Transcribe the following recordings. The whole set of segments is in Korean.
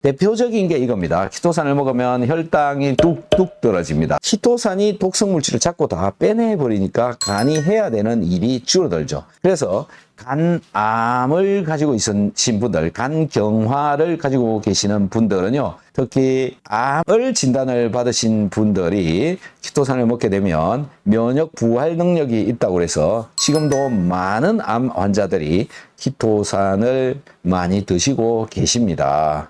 대표적인 게 이겁니다. 키토산을 먹으면 혈당이 뚝뚝 떨어집니다. 키토산이 독성물질을 자꾸 다 빼내버리니까 간이 해야 되는 일이 줄어들죠. 그래서 간암을 가지고 있으신 분들, 간경화를 가지고 계시는 분들은요, 특히 암을 진단을 받으신 분들이 키토산을 먹게 되면 면역 부활 능력이 있다고 해서 지금도 많은 암 환자들이 키토산을 많이 드시고 계십니다.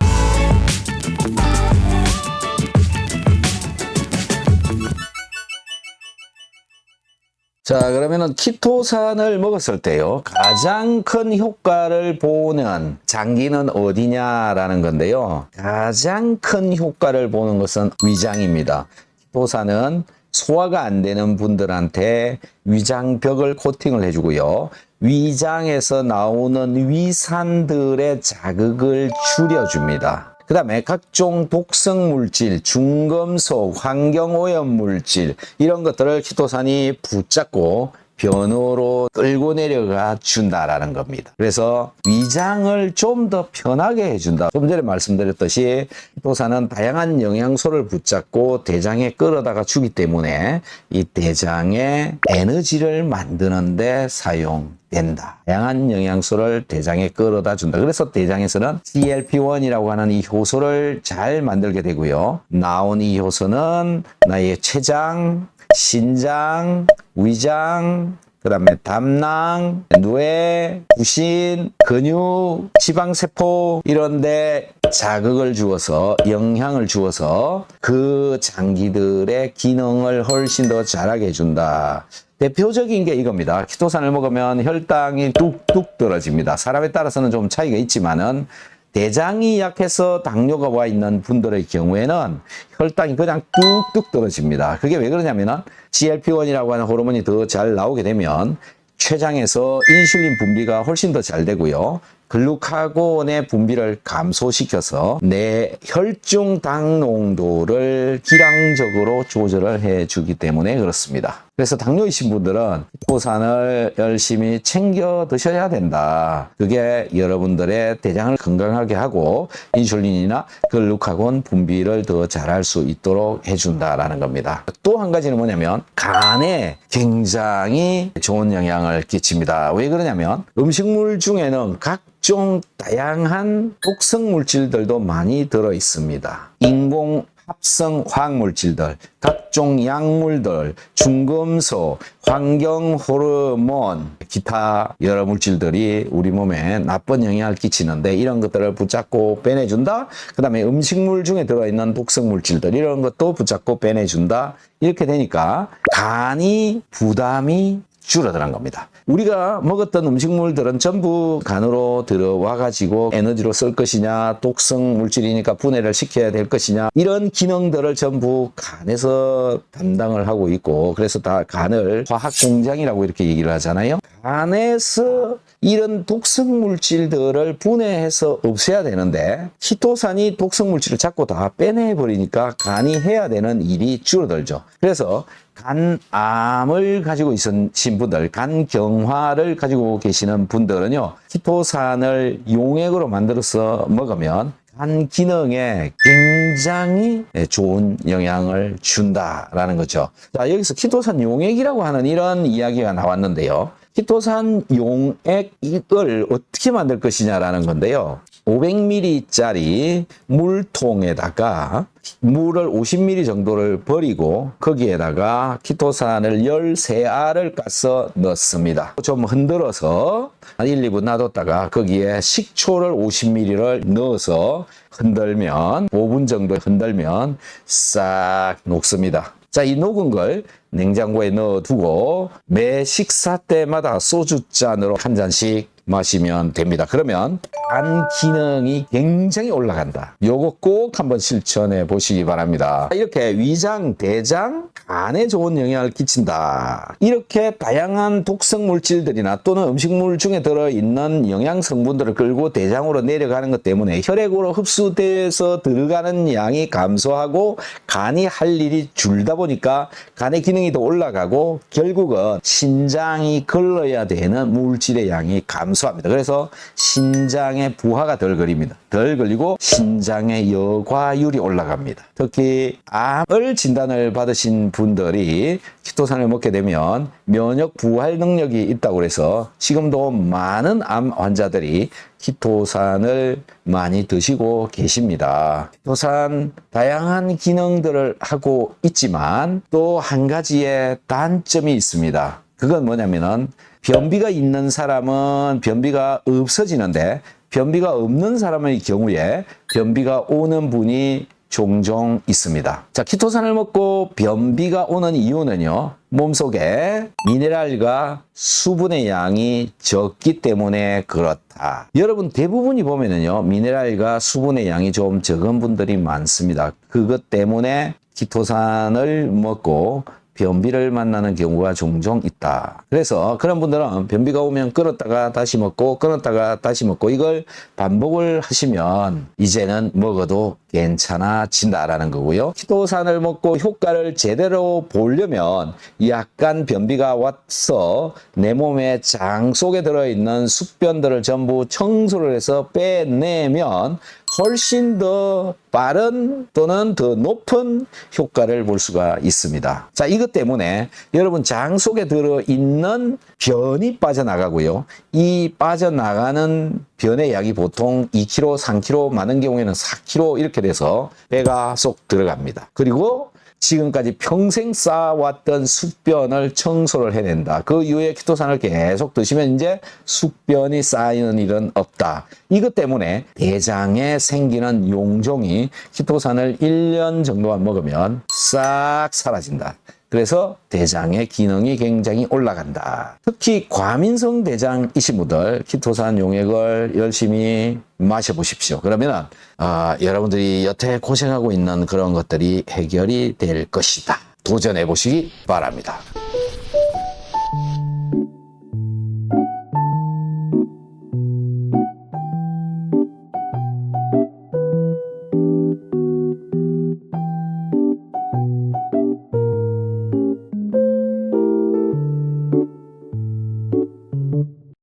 자, 그러면은 키토산을 먹었을 때요, 가장 큰 효과를 보는 장기는 어디냐라는 건데요. 가장 큰 효과를 보는 것은 위장입니다. 키토산은 소화가 안 되는 분들한테 위장벽을 코팅을 해주고요. 위장에서 나오는 위산들의 자극을 줄여줍니다. 그 다음에 각종 독성물질, 중금속, 환경오염물질 이런 것들을 키토산이 붙잡고 변으로 끌고 내려가 준다라는 겁니다. 그래서 위장을 좀 더 편하게 해준다. 좀 전에 말씀드렸듯이 키토산은 다양한 영양소를 붙잡고 대장에 끌어다가 주기 때문에 이 대장의 에너지를 만드는 데 사용된다. 다양한 영양소를 대장에 끌어다 준다. 그래서 대장에서는 GLP-1이라고 하는 이 효소를 잘 만들게 되고요. 나온 이 효소는 나의 췌장, 신장, 위장, 그 다음에 담낭, 뇌, 부신, 근육, 지방세포 이런데 자극을 주어서 영향을 주어서 그 장기들의 기능을 훨씬 더 잘하게 해준다. 대표적인 게 이겁니다. 키토산을 먹으면 혈당이 뚝뚝 떨어집니다. 사람에 따라서는 좀 차이가 있지만은 대장이 약해서 당뇨가 와 있는 분들의 경우에는 혈당이 그냥 뚝뚝 떨어집니다. 그게 왜 그러냐면은 GLP-1이라고 하는 호르몬이 더 잘 나오게 되면 췌장에서 인슐린 분비가 훨씬 더 잘 되고요. 글루카곤의 분비를 감소시켜서 내 혈중 당 농도를 기량적으로 조절을 해주기 때문에 그렇습니다. 그래서 당뇨이신 분들은 키토산을 열심히 챙겨 드셔야 된다. 그게 여러분들의 대장을 건강하게 하고 인슐린이나 글루카곤 분비를 더 잘할 수 있도록 해준다라는 겁니다. 또 한 가지는 뭐냐면 간에 굉장히 좋은 영향을 끼칩니다. 왜 그러냐면 음식물 중에는 각종 다양한 독성 물질들도 많이 들어 있습니다. 인공 합성 화학물질들, 각종 약물들, 중금속, 환경 호르몬, 기타 여러 물질들이 우리 몸에 나쁜 영향을 끼치는데 이런 것들을 붙잡고 빼내준다. 그 다음에 음식물 중에 들어있는 독성 물질들 이런 것도 붙잡고 빼내준다. 이렇게 되니까 간이 부담이 줄어드는 겁니다. 우리가 먹었던 음식물들은 전부 간으로 들어와 가지고 에너지로 쓸 것이냐, 독성 물질이니까 분해를 시켜야 될 것이냐, 이런 기능들을 전부 간에서 담당을 하고 있고, 그래서 다 간을 화학 공장이라고 이렇게 얘기를 하잖아요. 간에서 이런 독성 물질들을 분해해서 없애야 되는데 키토산이 독성 물질을 자꾸 다 빼내버리니까 간이 해야 되는 일이 줄어들죠. 그래서 간암을 가지고 있으신 분들, 간경화를 가지고 계시는 분들은요, 키토산을 용액으로 만들어서 먹으면 간 기능에 굉장히 좋은 영향을 준다라는 거죠. 자, 여기서 키토산 용액이라고 하는 이런 이야기가 나왔는데요. 키토산 용액을 어떻게 만들 것이냐라는 건데요. 500ml짜리 물통에다가 물을 50ml 정도를 버리고 거기에다가 키토산을 13알을 까서 넣습니다. 좀 흔들어서 1, 2분 놔뒀다가 거기에 식초를 50ml를 넣어서 흔들면 5분 정도 흔들면 싹 녹습니다. 자, 이 녹은 걸 냉장고에 넣어두고 매 식사 때마다 소주잔으로 한 잔씩 마시면 됩니다. 그러면 간 기능이 굉장히 올라간다. 요거 꼭 한번 실천해 보시기 바랍니다. 이렇게 위장, 대장, 간에 좋은 영향을 끼친다. 이렇게 다양한 독성 물질들이나 또는 음식물 중에 들어있는 영양 성분들을 끌고 대장으로 내려가는 것 때문에 혈액으로 흡수돼서 들어가는 양이 감소하고 간이 할 일이 줄다 보니까 간의 기능이 더 올라가고 결국은 신장이 걸러야 되는 물질의 양이 감소합니다. 감소합니다. 그래서 신장의 부하가 덜 걸립니다. 덜 걸리고 신장의 여과율이 올라갑니다. 특히 암을 진단을 받으신 분들이 키토산을 먹게 되면 면역 부활 능력이 있다고 해서 지금도 많은 암 환자들이 키토산을 많이 드시고 계십니다. 키토산 다양한 기능들을 하고 있지만 또 한 가지의 단점이 있습니다. 그건 뭐냐면은 변비가 있는 사람은 변비가 없어지는데 변비가 없는 사람의 경우에 변비가 오는 분이 종종 있습니다. 자, 키토산을 먹고 변비가 오는 이유는요, 몸속에 미네랄과 수분의 양이 적기 때문에 그렇다. 여러분 대부분이 보면은요, 미네랄과 수분의 양이 좀 적은 분들이 많습니다. 그것 때문에 키토산을 먹고 변비를 만나는 경우가 종종 있다. 그래서 그런 분들은 변비가 오면 끊었다가 다시 먹고 끊었다가 다시 먹고 이걸 반복을 하시면 이제는 먹어도 괜찮아진다라는 거고요. 키토산을 먹고 효과를 제대로 보려면 약간 변비가 왔어 내 몸의 장 속에 들어있는 숙변들을 전부 청소를 해서 빼내면 훨씬 더 빠른 또는 더 높은 효과를 볼 수가 있습니다. 자, 이것 때문에 여러분 장 속에 들어있는 변이 빠져나가고요. 이 빠져나가는 변의 양이 보통 2kg, 3kg, 많은 경우에는 4kg 이렇게 돼서 배가 쏙 들어갑니다. 그리고 지금까지 평생 쌓아왔던 숙변을 청소를 해낸다. 그 이후에 키토산을 계속 드시면 이제 숙변이 쌓이는 일은 없다. 이것 때문에 대장에 생기는 용종이 키토산을 1년 정도만 먹으면 싹 사라진다. 그래서 대장의 기능이 굉장히 올라간다. 특히 과민성 대장이신 분들 키토산 용액을 열심히 마셔보십시오. 그러면 여러분들이 여태 고생하고 있는 그런 것들이 해결이 될 것이다. 도전해 보시기 바랍니다.